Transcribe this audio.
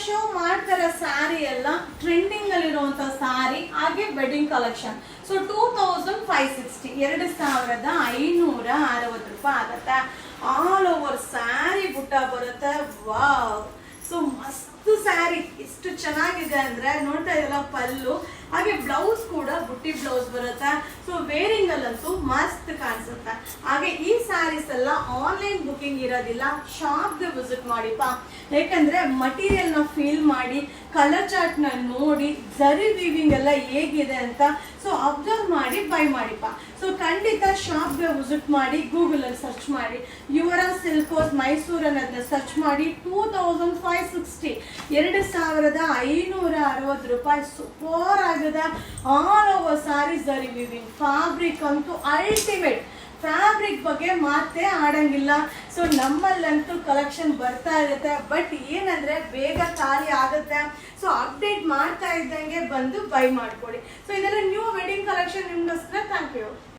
Show ಮಾಡ್ತಾರೆ ಸ್ಯಾರಿ ಎಲ್ಲ trending ಅಲ್ಲಿರುವಂತ ಸ್ಯಾರಿ ಹಾಗೆ ವೆಡ್ಡಿಂಗ್ ಕಲೆಕ್ಷನ್. ಸೊ 2560 2560 ರೂಪಾಯಿ ಆಗುತ್ತೆ. ಆಲ್ ಓವರ್ ಸ್ಯಾರಿ ಬುಟ್ಟ ಬರುತ್ತೆ. ವಾವ್, ಸೊ ಮಸ್ತ್ ಸ್ಯಾರಿ ಎಷ್ಟು ಚೆನ್ನಾಗಿದೆ ಅಂದ್ರೆ ನೋಡ್ತಾ ಇದೆಲ್ಲ ಪಲ್ಲು, ಹಾಗೆ ಬ್ಲೌಸ್ ಕೂಡ ಬುಟ್ಟಿ ಬ್ಲೌಸ್ ಬರುತ್ತೆ. ಸೊ ವೇರಿಂಗ್ ಅಲ್ಲಂತೂ ಮಸ್ತ್ ಕಾಣಿಸುತ್ತೆ. ಹಾಗೆ ಈ ಸ್ಯಾರೀಸ್ ಎಲ್ಲ ಆನ್ಲೈನ್ ಬುಕಿಂಗ್ ಇರೋದಿಲ್ಲ, ಶಾಪ್ಗೆ ವಿಸಿಟ್ ಮಾಡಿಪ್ಪ. ಯಾಕಂದ್ರೆ ಮಟೀರಿಯಲ್ ನ ಫೀಲ್ ಮಾಡಿ, ಕಲರ್ ಚಾರ್ಟ್ ನ ನೋಡಿ, ಜರಿ ವೀವಿಂಗ್ ಎಲ್ಲ ಹೇಗಿದೆ ಅಂತ ಸೊ ಅಬ್ಸರ್ವ್ ಮಾಡಿ ಬೈ ಮಾಡಿಪ್ಪ. ಸೊ ಖಂಡಿತ ಶಾಪ್ಗೆ ವಿಸಿಟ್ ಮಾಡಿ, ಗೂಗಲ್ ಅಲ್ಲಿ ಸರ್ಚ್ ಮಾಡಿ ಯುವರಾಜ್ ಸಿಲ್ಕ್ ಹೌಸ್ ಮೈಸೂರು ಅನ್ನೋದನ್ನ ಸರ್ಚ್ ಮಾಡಿ 2560 2560 ರೂಪಾಯಿ ಸೂಪರ್ ಆಗಿದೆ. ಆಲ್ ಓವರ್ ಸ್ಯಾರಿ ಜರಿ ವೀವಿಂಗ್, ಫ್ಯಾಬ್ರಿಕ್ ಅಂತೂ ಅಲ್ಟಿಮೇಟ್. ಫ್ಯಾಬ್ರಿಕ್ ಬಗ್ಗೆ ಮಾತೇ ಆಡಂಗಿಲ್ಲ. ಸೊ ನಮ್ಮಲ್ಲಂತೂ ಕಲೆಕ್ಷನ್ ಬರ್ತಾ ಇರುತ್ತೆ, ಬಟ್ ಏನಂದ್ರೆ ಬೇಗ ಖಾಲಿ ಆಗುತ್ತೆ. ಸೊ ಅಪ್ಡೇಟ್ ಮಾಡ್ತಾ ಇದ್ದಂಗೆ ಬಂದು ಬೈ ಮಾಡ್ಕೊಳ್ಳಿ. ಸೊ ಇದೆಲ್ಲ ನ್ಯೂ ವೆಡ್ಡಿಂಗ್ ಕಲೆಕ್ಷನ್ ನಿಮ್ಗೋಸ್ಕರ. Thank you.